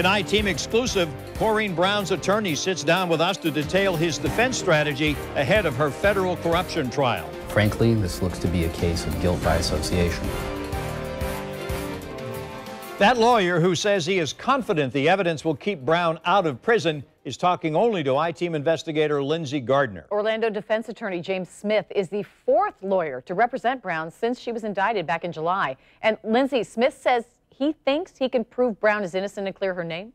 An I-Team exclusive, Corrine Brown's attorney sits down with us to detail his defense strategy ahead of her federal corruption trial. Frankly, this looks to be a case of guilt by association. That lawyer, who says he is confident the evidence will keep Brown out of prison, is talking only to I-Team investigator Lindsey Gardner. Orlando defense attorney James Smith is the fourth lawyer to represent Brown since she was indicted back in July. And Lindsey, Smith says he thinks he can prove Brown is innocent and clear her name.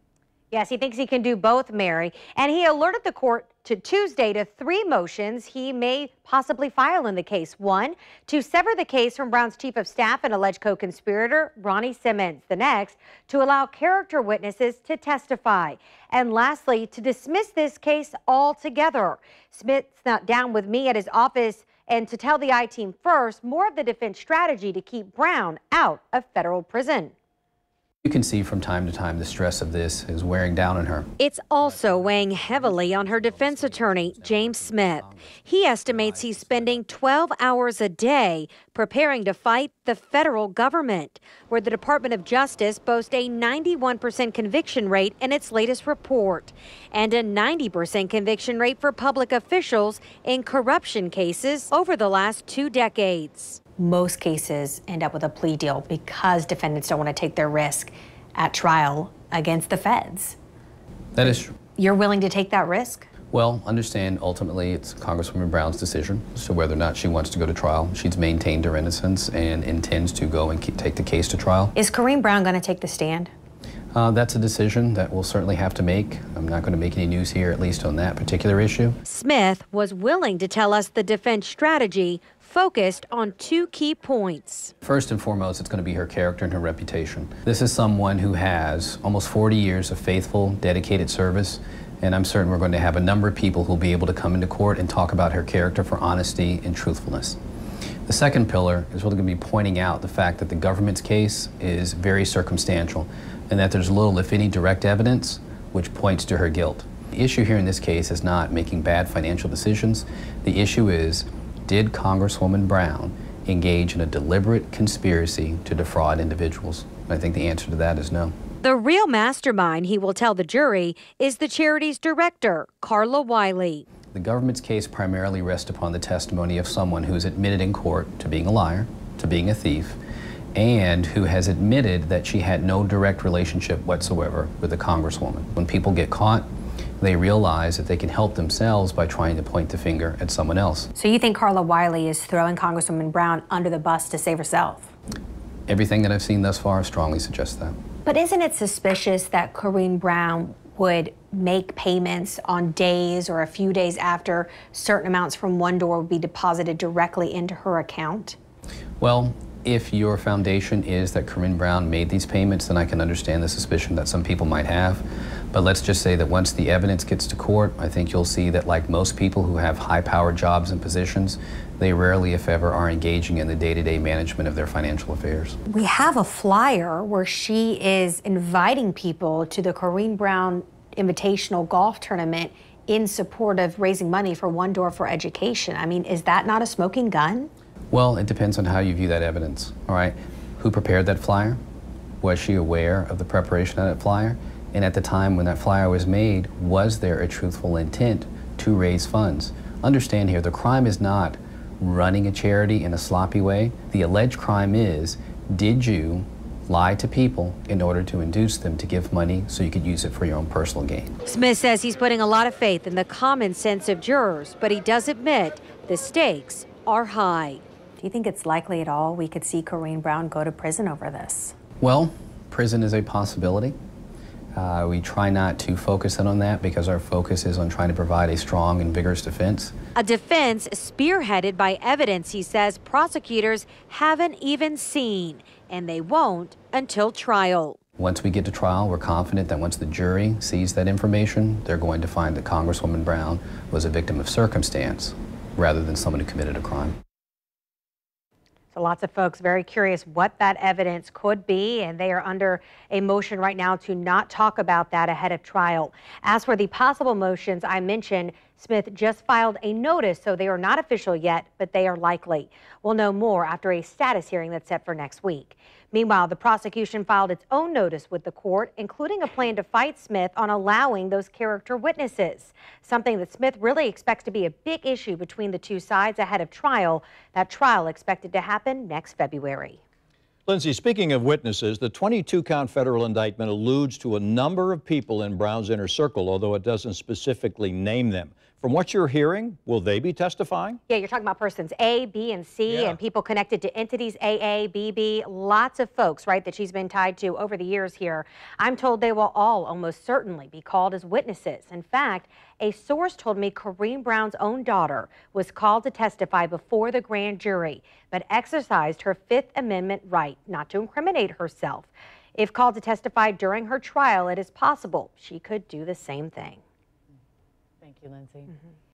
Yes, he thinks he can do both, Mary. And he alerted the court to Tuesday to 3 motions he may possibly file in the case. 1, to sever the case from Brown's chief of staff and alleged co-conspirator, Ronnie Simmons. The next, to allow character witnesses to testify. And lastly, to dismiss this case altogether. Smith's not down with me at his office and to tell the I-Team first more of the defense strategy to keep Brown out of federal prison. You can see from time to time the stress of this is wearing down on her. It's also weighing heavily on her defense attorney, James Smith. He estimates he's spending 12 hours a day preparing to fight the federal government, where the Department of Justice boasts a 91% conviction rate in its latest report and a 90% conviction rate for public officials in corruption cases over the last 2 decades. Most cases end up with a plea deal because defendants don't want to take their risk at trial against the feds. That is true. You're willing to take that risk? Well, understand ultimately it's Congresswoman Brown's decision as to whether or not she wants to go to trial. She's maintained her innocence and intends to go and take the case to trial. Is Corrine Brown going to take the stand? That's a decision that we'll certainly have to make. I'm not going to make any news here, at least on that particular issue. Smith was willing to tell us the defense strategy focused on 2 key points. First and foremost, it's going to be her character and her reputation. This is someone who has almost 40 years of faithful, dedicated service, and I'm certain we're going to have a number of people who'll be able to come into court and talk about her character for honesty and truthfulness. The second pillar is really going to be pointing out the fact that the government's case is very circumstantial and that there's little, if any, direct evidence which points to her guilt. The issue here in this case is not making bad financial decisions. The issue is, did Congresswoman Brown engage in a deliberate conspiracy to defraud individuals? I think the answer to that is no. The real mastermind, he will tell the jury, is the charity's director, Carla Wiley. The government's case primarily rests upon the testimony of someone who's admitted in court to being a liar, to being a thief, and who has admitted that she had no direct relationship whatsoever with the Congresswoman. When people get caught, they realize that they can help themselves by trying to point the finger at someone else. So you think Carla Wiley is throwing Congresswoman Brown under the bus to save herself? Everything that I've seen thus far strongly suggests that. But isn't it suspicious that Corrine Brown would make payments on days or a few days after certain amounts from one door would be deposited directly into her account? Well, if your foundation is that Corrine Brown made these payments, then I can understand the suspicion that some people might have. But let's just say that once the evidence gets to court, I think you'll see that, like most people who have high-powered jobs and positions, they rarely, if ever, are engaging in the day-to-day management of their financial affairs. We have a flyer where she is inviting people to the Corrine Brown Invitational Golf Tournament in support of raising money for One Door for Education. I mean, is that not a smoking gun? Well, it depends on how you view that evidence, all right? Who prepared that flyer? Was she aware of the preparation of that flyer? And at the time when that flyer was made, was there a truthful intent to raise funds? Understand here, the crime is not running a charity in a sloppy way. The alleged crime is, did you lie to people in order to induce them to give money so you could use it for your own personal gain? Smith says he's putting a lot of faith in the common sense of jurors, but he does admit the stakes are high. Do you think it's likely at all we could see Corrine Brown go to prison over this? Well, prison is a possibility. We try not to focus in on that because our focus is on trying to provide a strong and vigorous defense. A defense spearheaded by evidence he says prosecutors haven't even seen, and they won't until trial. Once we get to trial, we're confident that once the jury sees that information, they're going to find that Congresswoman Brown was a victim of circumstance rather than someone who committed a crime. So lots of folks very curious what that evidence could be, and they are under a motion right now to not talk about that ahead of trial. As for the possible motions I mentioned, Smith just filed a notice, so they are not official yet, but they are likely. We'll know more after a status hearing that's set for next week. Meanwhile, the prosecution filed its own notice with the court, including a plan to fight Smith on allowing those character witnesses, something that Smith really expects to be a big issue between the two sides ahead of trial. That trial expected to happen next February. Lindsay, speaking of witnesses, the 22-count federal indictment alludes to a number of people in Brown's inner circle, although it doesn't specifically name them. From what you're hearing, will they be testifying? Yeah, you're talking about persons A, B, and C, and people connected to entities AA, BB, lots of folks, right, that she's been tied to over the years here. I'm told they will all almost certainly be called as witnesses. In fact, a source told me Corrine Brown's own daughter was called to testify before the grand jury, but exercised her Fifth Amendment right not to incriminate herself. If called to testify during her trial, it is possible she could do the same thing. Thank you, Lindsay.